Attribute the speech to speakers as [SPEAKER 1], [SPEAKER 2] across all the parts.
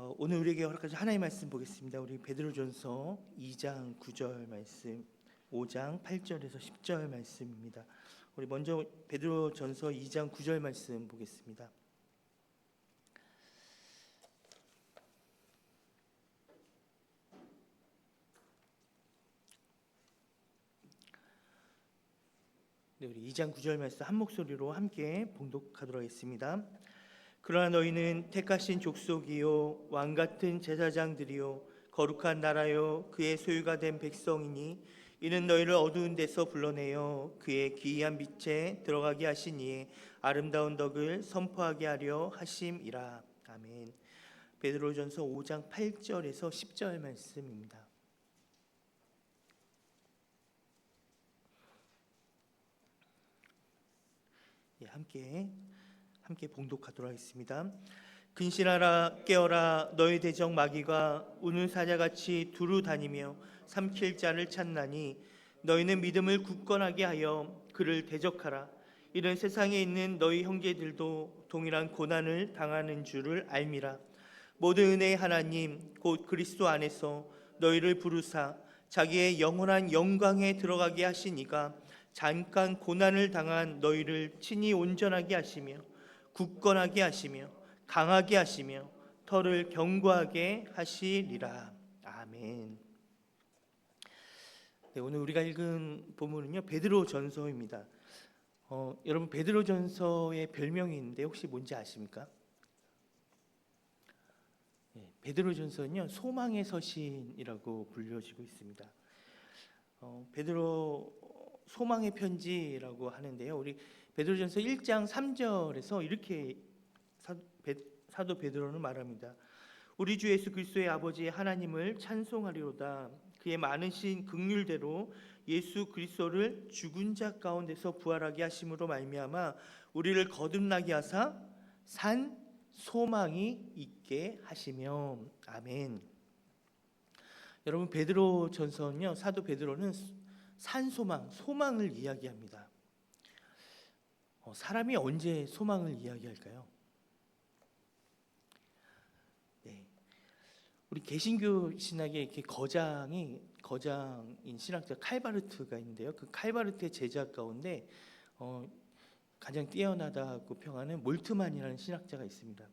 [SPEAKER 1] 오늘 우리에게 허락하신 하나님의 말씀 보겠습니다. 우리 베드로전서 2장 9절 말씀, 5장 8절에서 10절 말씀입니다. 우리 먼저 베드로전서 2장 9절 말씀 보겠습니다. 네, 우리 2장 9절 말씀 한 목소리로 함께 봉독하도록 하겠습니다. 그러나 너희는 택하신 족속이요 왕 같은 제사장들이요 거룩한 나라요 그의 소유가 된 백성이니 이는 너희를 어두운 데서 불러내어 그의 기이한 빛에 들어가게 하시니 아름다운 덕을 선포하게 하려 하심이라. 아멘. 베드로전서 5장 8절에서 10절 말씀입니다. 함께 봉독하도록 하겠습니다. 근신하라 깨어라 너희 대적 마귀가 우는 사자같이 두루 다니며 삼킬 자를 찾나니 너희는 믿음을 굳건하게 하여 그를 대적하라. 이런 세상에 있는 너희 형제들도 동일한 고난을 당하는 줄을 알미라. 모든 은혜의 하나님 곧 그리스도 안에서 너희를 부르사 자기의 영원한 영광에 들어가게 하시니가 잠깐 고난을 당한 너희를 친히 온전하게 하시며 굳건하게 하시며 강하게 하시며 터를 견고하게 하시리라. 아멘. 네, 오늘 우리가 읽은 본문은요 베드로전서입니다. 여러분 베드로전서의 별명이 있는데 혹시 뭔지 아십니까? 네, 베드로전서는요 소망의 서신이라고 불려지고 있습니다. 베드로 소망의 편지라고 하는데요. 우리 베드로전서 1장 3절에서 이렇게 사도 베드로는 말합니다. 우리 주 예수 그리스도의 아버지 하나님을 찬송하리로다. 그의 많으신 긍휼대로 예수 그리스도를 죽은 자 가운데서 부활하게 하심으로 말미암아 우리를 거듭나게 하사 산 소망이 있게 하시며. 아멘. 여러분 베드로전서는요 사도 베드로는 산 소망을 이야기합니다. 사람이 언제 소망을 이야기할까요? 네, 우리 개신교 신학에 이렇게 거장인 신학자 칼바르트가 있는데요. 그 칼바르트의 제자 가운데 가장 뛰어나다고 평하는 몰트만이라는 신학자가 있습니다.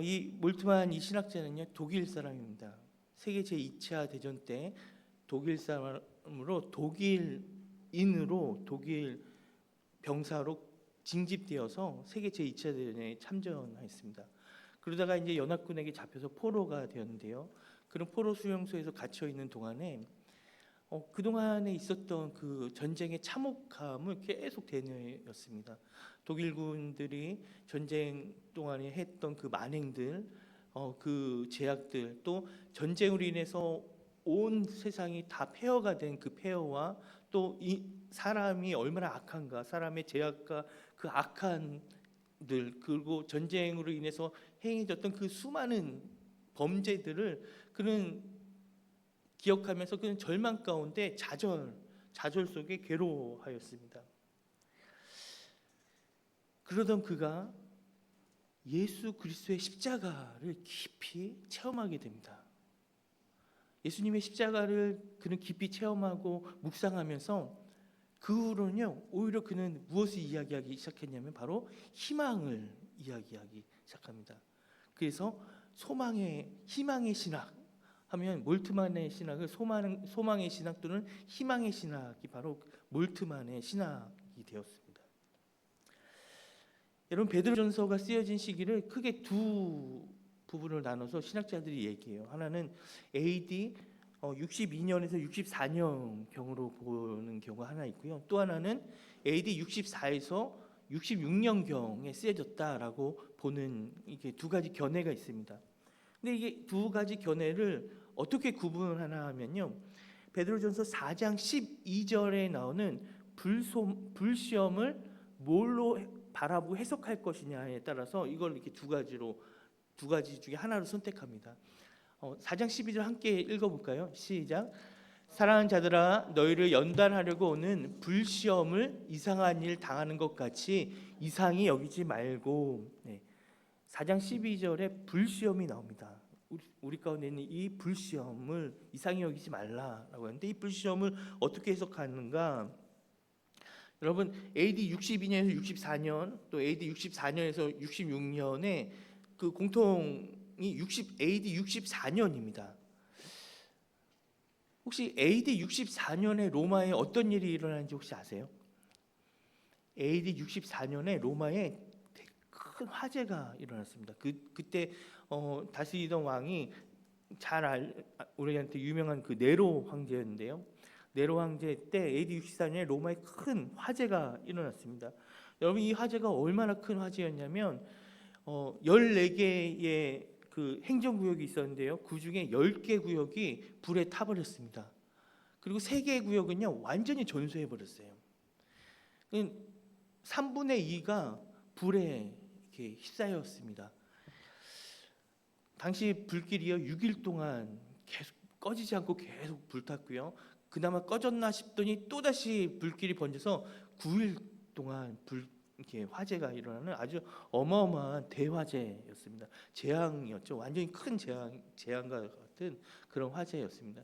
[SPEAKER 1] 이 몰트만 이 신학자는요 독일 사람입니다. 세계 제2차 대전 때 독일 사람으로 독일인으로 독일 병사로 징집되어서 세계 제2차 대전에 참전했습니다. 그러다가 이제 연합군에게 잡혀서 포로가 되었는데요. 그런 포로 수용소에서 갇혀 있는 동안에 그 동안에 있었던 그 전쟁의 참혹함을 계속 되뇌었습니다. 독일군들이 전쟁 동안에 했던 그 만행들, 그 제약들, 또 전쟁으로 인해서 온 세상이 다 폐허가 된 그 폐허와 또 이 사람이 얼마나 악한가, 사람의 제약과 그 악한들, 그리고 전쟁으로 인해서 행해졌던 그 수많은 범죄들을 그는 기억하면서 그는 절망 가운데 좌절 속에 괴로워하였습니다. 그러던 그가 예수 그리스도의 십자가를 깊이 체험하게 됩니다. 예수님의 십자가를 그는 깊이 체험하고 묵상하면서 그 후로는요 오히려 그는 무엇을 이야기하기 시작했냐면 바로 희망을 이야기하기 시작합니다. 그래서 희망의 신학 하면 몰트만의 신학을 소망의 신학 또는 희망의 신학이 바로 몰트만의 신학이 되었습니다. 여러분 베드로전서가 쓰여진 시기를 크게 두 부분을 나눠서 신학자들이 얘기해요. 하나는 AD 62년에서 64년 경으로 보는 경우가 하나 있고요. 또 하나는 AD 64에서 66년 경에 쓰여졌다라고 보는 이게 두 가지 견해가 있습니다. 근데 이게 두 가지 견해를 어떻게 구분하나 하면요. 베드로전서 4장 12절에 나오는 불시험을 뭘로 바라보고 해석할 것이냐에 따라서 이걸 이렇게 두 가지 중에 하나를 선택합니다. 4장 12절 함께 읽어볼까요? 시작. 사랑하는 자들아 너희를 연단하려고 오는 불시험을 이상한 일 당하는 것 같이 이상히 여기지 말고. 네. 4장 12절에 불시험이 나옵니다. 우리 가운데 있는 이 불시험을 이상히 여기지 말라라고 하는데, 이 불시험을 어떻게 해석하는가? 여러분, AD 62년에서 64년, 또 AD 64년에서 66년에 그 공통이 AD 64년입니다. 혹시 AD 64년에 로마에 어떤 일이 일어나는지 혹시 아세요? AD 64년에 로마에 큰 화재가 일어났습니다. 그때 다스리던 왕이 우리한테 유명한 그 네로 황제였는데요. 네로 황제 때 AD 64년에 로마에 큰 화재가 일어났습니다. 여러분, 이 화재가 얼마나 큰 화재였냐면 14개의 그 행정구역이 있었는데요. 그 중에 10개 구역이 불에 타버렸습니다. 그리고 3개의 구역은요 완전히 전소해버렸어요. 3분의 2가 불에 이렇게 휩싸였습니다. 당시 불길이요 6일 동안 계속 꺼지지 않고 계속 불탔고요. 그나마 꺼졌나 싶더니 또 다시 불길이 번져서 9일 동안 이렇게 화재가 일어나는 아주 어마어마한 대화재였습니다. 재앙이었죠. 완전히 큰 재앙과 같은 그런 화재였습니다.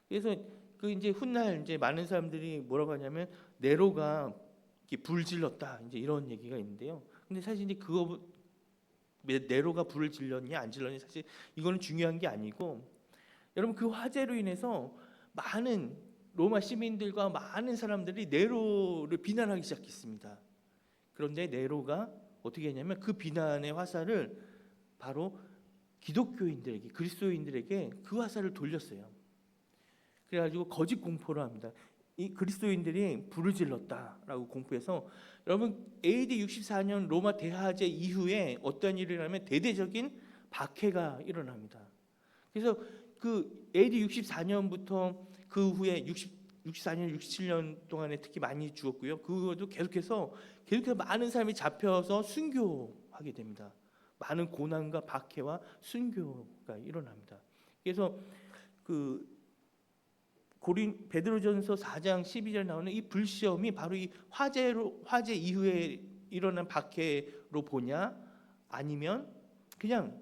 [SPEAKER 1] 그래서 그 이제 훗날 이제 많은 사람들이 뭐라고 하냐면 네로가 이렇게 불 질렀다 이제 이런 얘기가 있는데요. 근데 사실 이제 그거 네로가 불을 질렀냐 안 질렀냐 사실 이거는 중요한 게 아니고, 여러분 그 화재로 인해서 많은 로마 시민들과 많은 사람들이 네로를 비난하기 시작했습니다. 그런데 네로가 어떻게 했냐면 그 비난의 화살을 바로 기독교인들에게, 그리스도인들에게 그 화살을 돌렸어요. 그래가지고 거짓 공포를 합니다. 이 그리스도인들이 불을 질렀다라고 공포해서, 여러분 AD 64년 로마 대화재 이후에 어떤 일이 일어나면 대대적인 박해가 일어납니다. 그래서 그 AD 64년부터 그 후에 64년, 67년 동안에 특히 많이 죽었고요. 그것도 계속해서 많은 사람이 잡혀서 순교하게 됩니다. 많은 고난과 박해와 순교가 일어납니다. 그래서 그 베드로전서 4장 12절 나오는 이 불시험이 바로 이 화재 이후에 일어난 박해로 보냐, 아니면 그냥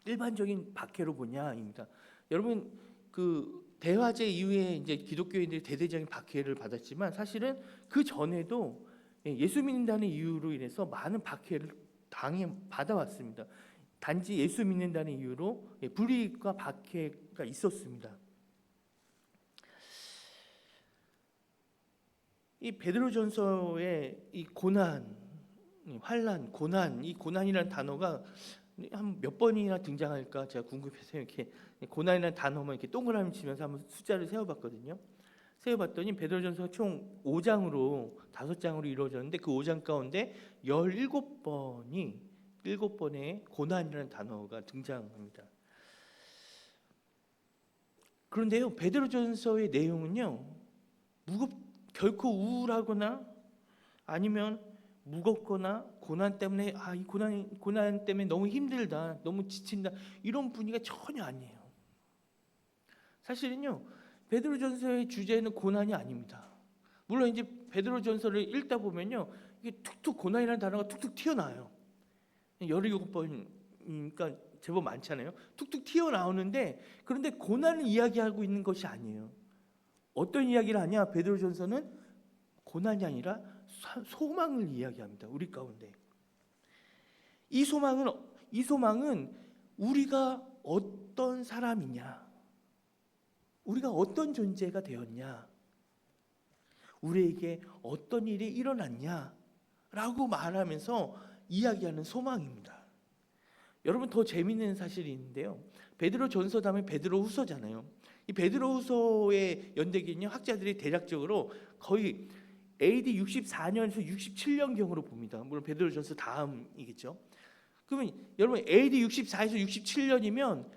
[SPEAKER 1] 일반적인 박해로 보냐입니다. 여러분 그 대화재 이후에 이제 기독교인들이 대대적인 박해를 받았지만 사실은 그 전에도 예수 믿는다는 이유로 인해서 많은 박해를 받아왔습니다. 단지 예수 믿는다는 이유로 불이익과 박해가 있었습니다. 이 베드로전서의 이 고난, 환난, 고난, 이 고난이라는 단어가 한 몇 번이나 등장할까 제가 궁금해서 이렇게 고난이라는 단어만 이렇게 동그라미 치면서 한번 숫자를 세어봤거든요. 세어봤더니 베드로전서가 총 5장으로 5장으로 이루어졌는데 그 5장 가운데 17번의 고난이라는 단어가 등장합니다. 그런데요, 베드로전서의 내용은요, 결코 우울하거나 아니면 무겁거나 고난 때문에 이 고난 때문에 너무 힘들다, 너무 지친다 이런 분위기가 전혀 아니에요. 사실은요, 베드로전서의 주제는 고난이 아닙니다. 물론 이제 베드로전서를 읽다 보면요, 이게 툭툭 고난이라는 단어가 툭툭 튀어나와요. 17번이니까 제법 많잖아요. 툭툭 튀어나오는데, 그런데 고난을 이야기하고 있는 것이 아니에요. 어떤 이야기를 하냐? 베드로전서는 고난이 아니라 소망을 이야기합니다. 우리 가운데 이 소망은 우리가 어떤 사람이냐, 우리가 어떤 존재가 되었냐, 우리에게 어떤 일이 일어났냐라고 말하면서 이야기하는 소망입니다. 여러분 더 재미있는 사실이 있는데요. 베드로전서 다음에 베드로후서잖아요. 이 베드로후서의 연대기는요, 학자들이 대략적으로 거의 AD 64년에서 67년경으로 봅니다. 물론 베드로전서 다음이겠죠. 그러면 여러분 AD 64에서 67년이면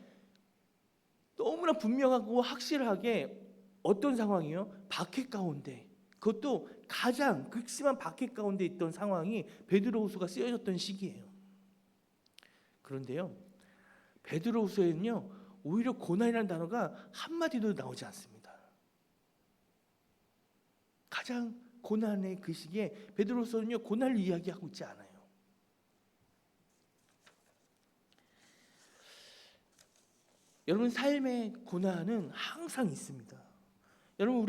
[SPEAKER 1] 너무나 분명하고 확실하게 어떤 상황이요? 박해 가운데, 그것도 가장 극심한 박해 가운데 있던 상황이 베드로후서가 쓰여졌던 시기예요. 그런데요, 베드로후서에는요 오히려 고난이라는 단어가 한마디도 나오지 않습니다. 가장 고난의 그 시기에 베드로서는요 고난을 이야기하고 있지 않아요. 여러분 삶의 고난은 항상 있습니다. 여러분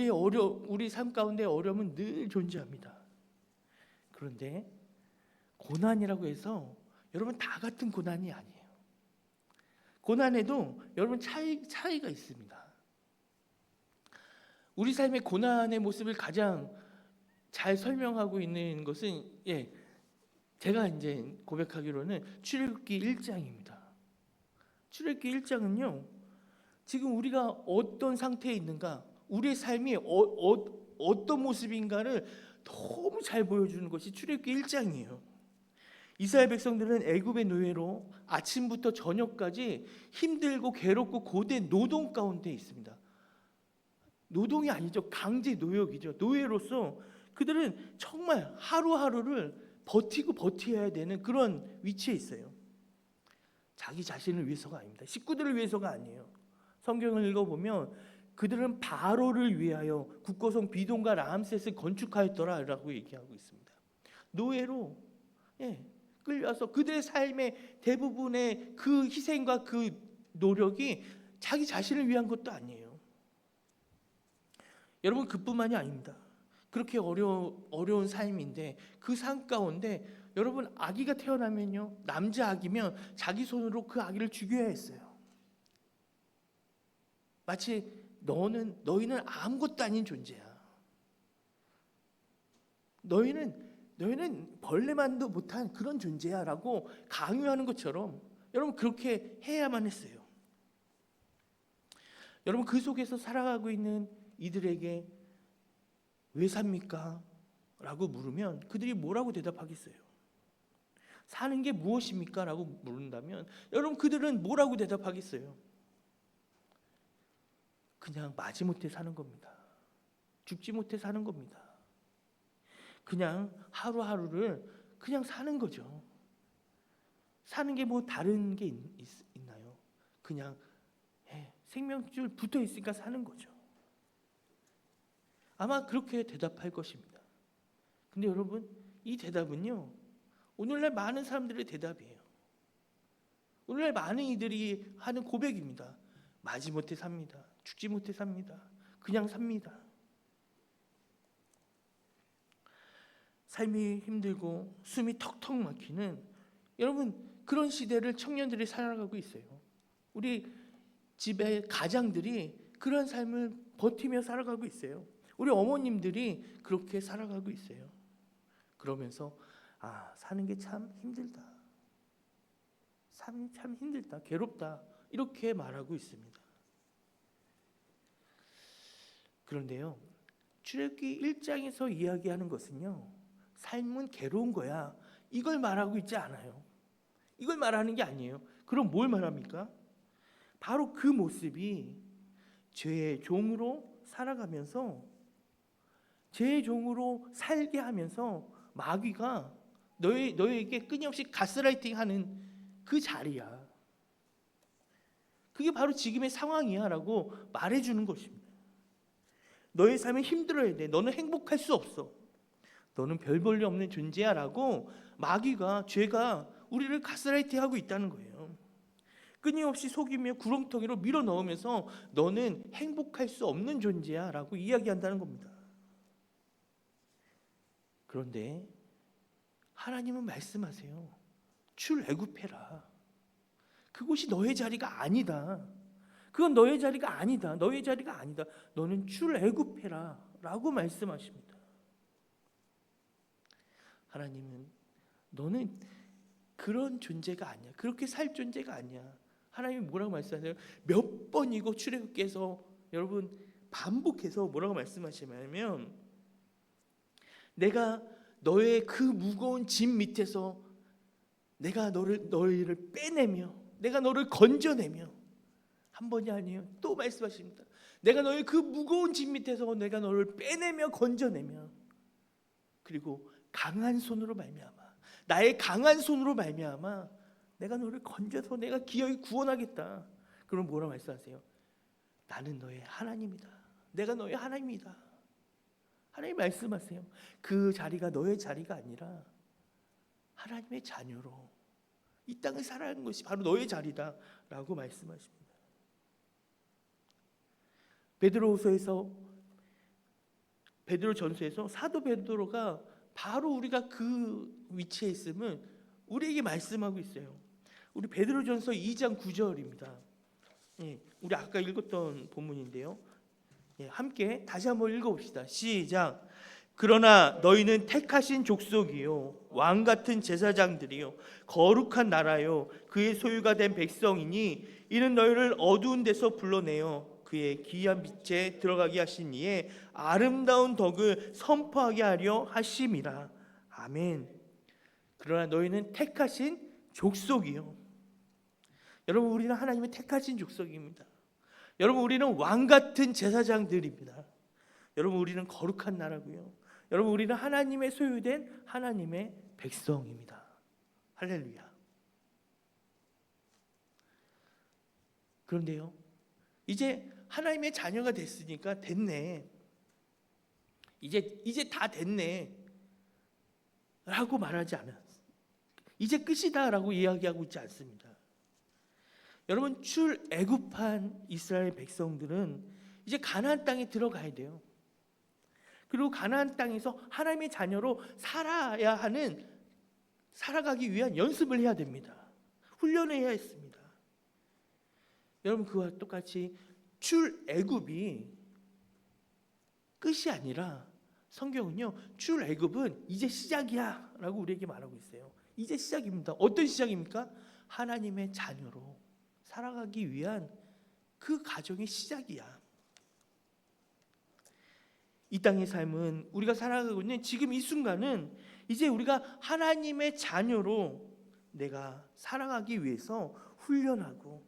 [SPEAKER 1] 우리 삶 가운데 어려움은 늘 존재합니다. 그런데 고난이라고 해서 여러분 다 같은 고난이 아니에요. 고난에도 여러분 차이가 있습니다. 우리 삶의 고난의 모습을 가장 잘 설명하고 있는 것은 제가 이제 고백하기로는 출애굽기 1장입니다. 출애굽기 1장은요. 지금 우리가 어떤 상태에 있는가, 우리의 삶이 어떤 모습인가를 너무 잘 보여주는 것이 출애굽기 1장이에요. 이스라엘 백성들은 애굽의 노예로 아침부터 저녁까지 힘들고 괴롭고 고된 노동 가운데 있습니다. 노동이 아니죠. 강제 노역이죠. 노예로서 그들은 정말 하루하루를 버티고 버텨야 되는 그런 위치에 있어요. 자기 자신을 위해서가 아닙니다. 식구들을 위해서가 아니에요. 성경을 읽어보면 그들은 바로를 위하여 국고성 비돔과 라암셋을 건축하였더라라고 얘기하고 있습니다. 노예로 끌려와서 그들의 삶의 대부분의 그 희생과 그 노력이 자기 자신을 위한 것도 아니에요. 여러분 그뿐만이 아닙니다. 그렇게 어려운 삶인데 그 삶 가운데 여러분 아기가 태어나면요, 남자 아기면 자기 손으로 그 아기를 죽여야 했어요. 마치 너희는 아무것도 아닌 존재야. 너희는 벌레만도 못한 그런 존재야라고 강요하는 것처럼 여러분 그렇게 해야만 했어요. 여러분 그 속에서 살아가고 있는 이들에게 왜 삽니까? 라고 물으면 그들이 뭐라고 대답하겠어요? 사는 게 무엇입니까? 라고 물은다면 여러분 그들은 뭐라고 대답하겠어요? 그냥 마지못해 사는 겁니다. 죽지 못해 사는 겁니다. 그냥 하루하루를 그냥 사는 거죠. 사는 게 뭐 다른 게 있나요? 그냥 생명줄 붙어 있으니까 사는 거죠. 아마 그렇게 대답할 것입니다. 근데 여러분 이 대답은요, 오늘날 많은 사람들의 대답이에요. 오늘날 많은 이들이 하는 고백입니다. 마지못해 삽니다. 죽지 못해 삽니다. 그냥 삽니다. 삶이 힘들고 숨이 턱턱 막히는 여러분 그런 시대를 청년들이 살아가고 있어요. 우리 집의 가장들이 그런 삶을 버티며 살아가고 있어요. 우리 어머님들이 그렇게 살아가고 있어요. 그러면서 사는 게 참 힘들다. 삶이 참 힘들다. 괴롭다. 이렇게 말하고 있습니다. 그런데요, 출애굽기 1장에서 이야기하는 것은요, 삶은 괴로운 거야. 이걸 말하고 있지 않아요. 이걸 말하는 게 아니에요. 그럼 뭘 말합니까? 바로 그 모습이 죄의 종으로 살아가면서 죄의 종으로 살게 하면서 마귀가 너에게 끊임없이 가스라이팅하는 그 자리야. 그게 바로 지금의 상황이야 라고 말해주는 것입니다. 너의 삶은 힘들어야 돼. 너는 행복할 수 없어. 너는 별 볼 일 없는 존재야 라고 마귀가, 죄가 우리를 가스라이팅하고 있다는 거예요. 끊임없이 속이며 구렁텅이로 밀어 넣으면서 너는 행복할 수 없는 존재야 라고 이야기한다는 겁니다. 그런데 하나님은 말씀하세요. 출애굽해라. 그곳이 너의 자리가 아니다. 그건 너의 자리가 아니다. 너의 자리가 아니다. 너는 출애굽해라 라고 말씀하십니다. 하나님은 너는 그런 존재가 아니야. 그렇게 살 존재가 아니야. 하나님이 뭐라고 말씀하세요? 몇 번이고 출애굽기에서 여러분 반복해서 뭐라고 말씀하시냐면, 내가 너의 그 무거운 짐 밑에서 내가 너희를 빼내며 내가 너를 건져내며, 한 번이 아니에요. 또 말씀하십니다. 내가 너의 그 무거운 짐 밑에서 내가 너를 빼내며 건져내며, 그리고 강한 손으로 말미암아, 나의 강한 손으로 말미암아 내가 너를 건져서 내가 기어이 구원하겠다. 그럼 뭐라고 말씀하세요? 나는 너의 하나님이다. 내가 너의 하나님이다. 하나님 말씀하세요. 그 자리가 너의 자리가 아니라 하나님의 자녀로 이 땅을 살아가는 것이 바로 너의 자리다 라고 말씀하십니다. 베드로전서에서 사도 베드로가 바로 우리가 그 위치에 있음을 우리에게 말씀하고 있어요. 우리 베드로전서 2장 9절입니다. 우리 아까 읽었던 본문인데요. 함께 다시 한번 읽어봅시다. 시작. 그러나 너희는 택하신 족속이요 왕 같은 제사장들이요 거룩한 나라요 그의 소유가 된 백성이니 이는 너희를 어두운 데서 불러내어 그의 기이한 빛에 들어가게 하신 이의 아름다운 덕을 선포하게 하려 하심이라. 아멘. 그러나 너희는 택하신 족속이요. 여러분, 우리는 하나님의 택하신 족속입니다. 여러분, 우리는 왕 같은 제사장들입니다. 여러분, 우리는 거룩한 나라고요. 여러분, 우리는 하나님의 소유된 하나님의 백성입니다. 할렐루야. 그런데요, 이제 하나님의 자녀가 됐으니까 됐네, 이제 다 됐네 라고 말하지 않아요. 이제 끝이다 라고 이야기하고 있지 않습니다. 여러분, 출애굽한 이스라엘 백성들은 이제 가나안 땅에 들어가야 돼요. 그리고 가나안 땅에서 하나님의 자녀로 살아가기 위한 연습을 해야 됩니다. 훈련을 해야 했습니다. 여러분, 그와 똑같이 출애굽이 끝이 아니라 성경은요, 출애굽은 이제 시작이야 라고 우리에게 말하고 있어요. 이제 시작입니다. 어떤 시작입니까? 하나님의 자녀로 살아가기 위한 그 과정의 시작이야. 이 땅의 삶은, 우리가 살아가고 있는 지금 이 순간은 이제 우리가 하나님의 자녀로 내가 살아가기 위해서 훈련하고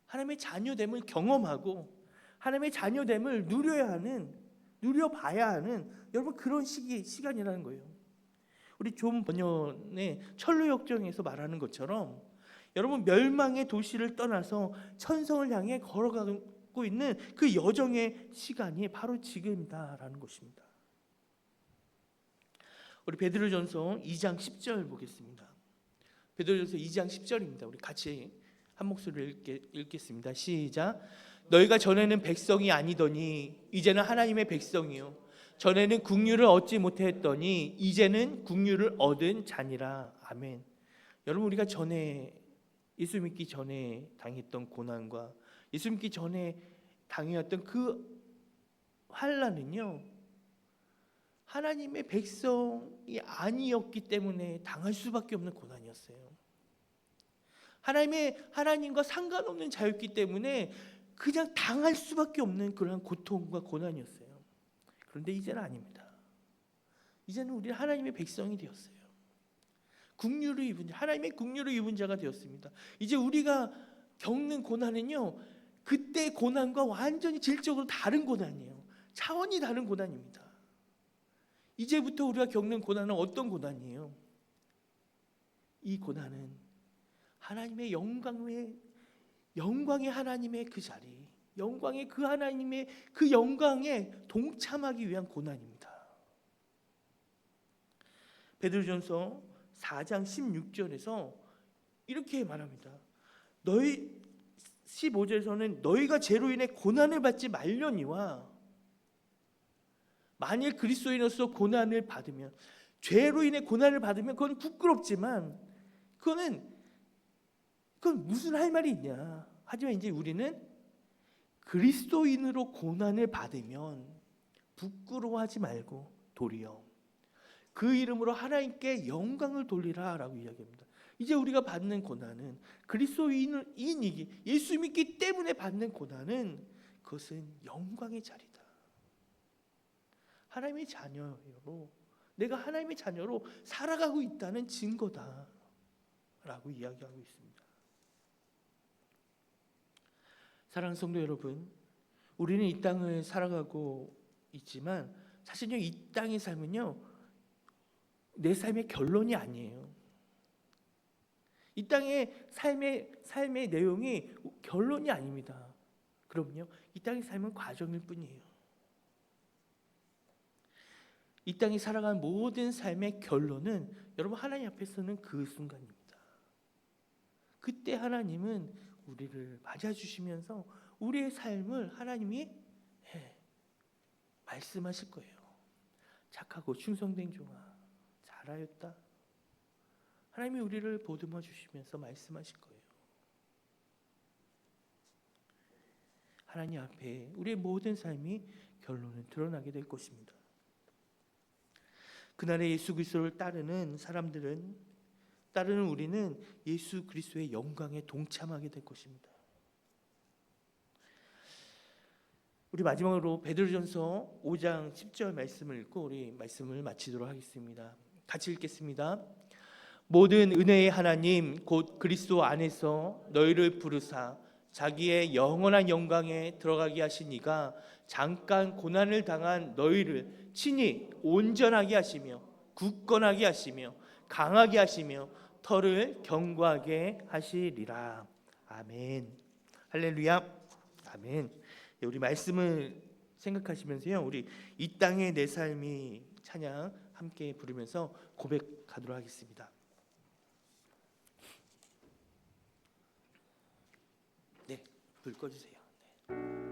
[SPEAKER 1] 하나님의 자녀됨을 경험하고 하나님의 자녀됨을 누려봐야 하는 여러분, 그런 시간이라는 거예요. 우리 존 번연의 철로역정에서 말하는 것처럼 여러분, 멸망의 도시를 떠나서 천성을 향해 걸어가고 있는 그 여정의 시간이 바로 지금이다라는 것입니다. 우리 베드로전서 2장 10절 보겠습니다. 베드로전서 2장 10절입니다. 우리 같이 한 목소리로 읽겠습니다. 시작. 너희가 전에는 백성이 아니더니 이제는 하나님의 백성이요 전에는 국류를 얻지 못했더니 이제는 국류를 얻은 자니라. 아멘. 여러분, 우리가 전에 예수 믿기 전에 당했던 고난과 예수 믿기 전에 당해왔던 그 환난은요, 하나님의 백성이 아니었기 때문에 당할 수밖에 없는 고난이었어요. 하나님과 상관없는 자였기 때문에 그냥 당할 수밖에 없는 그러한 고통과 고난이었어요. 그런데 이제는 아닙니다. 이제는 우리는 하나님의 백성이 되었어요. 하나님의 국류를 입은 자가 되었습니다. 이제 우리가 겪는 고난은요, 그때 고난과 완전히 질적으로 다른 고난이에요. 차원이 다른 고난입니다. 이제부터 우리가 겪는 고난은 어떤 고난이에요? 이 고난은 하나님의 영광의 하나님의 그 자리, 영광의 그 하나님의 그 영광에 동참하기 위한 고난입니다. 베드로전서 4장 16절에서 이렇게 말합니다. 15절에서는 너희가 죄로 인해 고난을 받지 말려니와, 만일 그리스도인으로서 고난을 받으면, 죄로 인해 고난을 받으면 그건 부끄럽지만 그건 무슨 할 말이 있냐. 하지만 이제 우리는 그리스도인으로 고난을 받으면 부끄러워하지 말고 도리어 그 이름으로 하나님께 영광을 돌리라 라고 이야기합니다. 이제 우리가 받는 고난은, 그리스도인이기, 예수 믿기 때문에 받는 고난은 그것은 영광의 자리다. 하나님의 자녀로, 내가 하나님의 자녀로 살아가고 있다는 증거다 라고 이야기하고 있습니다. 사랑하는 성도 여러분, 우리는 이 땅을 살아가고 있지만 사실요, 이 땅의 삶은요, 내 삶의 결론이 아니에요. 이 땅의 삶의 내용이 결론이 아닙니다. 그럼요, 이 땅의 삶은 과정일 뿐이에요. 이 땅에 살아가는 모든 삶의 결론은 여러분, 하나님 앞에서는 그 순간입니다. 그때 하나님은 우리를 맞아주시면서 우리의 삶을 하나님이 말씀하실 거예요. 착하고 충성된 종아, 잘하였다. 하나님이 우리를 보듬어 주시면서 말씀하실 거예요. 하나님 앞에 우리의 모든 삶이 결론은 드러나게 될 것입니다. 그날에 예수 그리스도를 따르는 우리는 예수 그리스도의 영광에 동참하게 될 것입니다. 우리 마지막으로 베드로전서 5장 10절 말씀을 읽고 우리 말씀을 마치도록 하겠습니다. 같이 읽겠습니다. 모든 은혜의 하나님 곧 그리스도 안에서 너희를 부르사 자기의 영원한 영광에 들어가게 하신 이가 잠깐 고난을 당한 너희를 친히 온전하게 하시며 굳건하게 하시며 강하게 하시며 터를 견고하게 하시리라. 아멘. 할렐루야. 아멘. 우리 말씀을 생각하시면서요, 우리 이 땅의 내 삶이 찬양 함께 부르면서 고백하도록 하겠습니다. 네, 불 꺼주세요. 네.